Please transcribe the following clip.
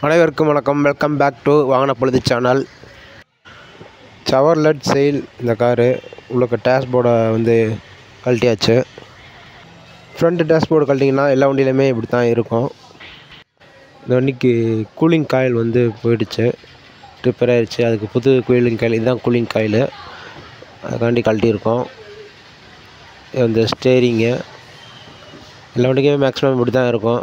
அனைவருக்கும் வணக்கம். Welcome back to வாகன பொழுது சேனல். செவர்லெட் செயில் இந்த காரு உங்களுக்கு டேஷ்போர்டை கழட்டியாச்சு. ஃப்ரண்ட் டேஷ்போர்டு கழட்டிங்கன்னா எல்லா வண்டியிலுமே இப்படி தான் இருக்கும். இந்த வண்டிக்கு கூலிங் காயில் போயிடுச்சு, ரிப்பேர் ஆகிடுச்சு. அதுக்கு புது கூலிங் காயில், இதுதான் கூலிங் காயில், அதுக்காண்டி கழட்டியிருக்கோம். இந்த ஸ்டேரிங்கு எல்லா வண்டிக்குமே மேக்ஸிமம் இப்படி தான் இருக்கும்.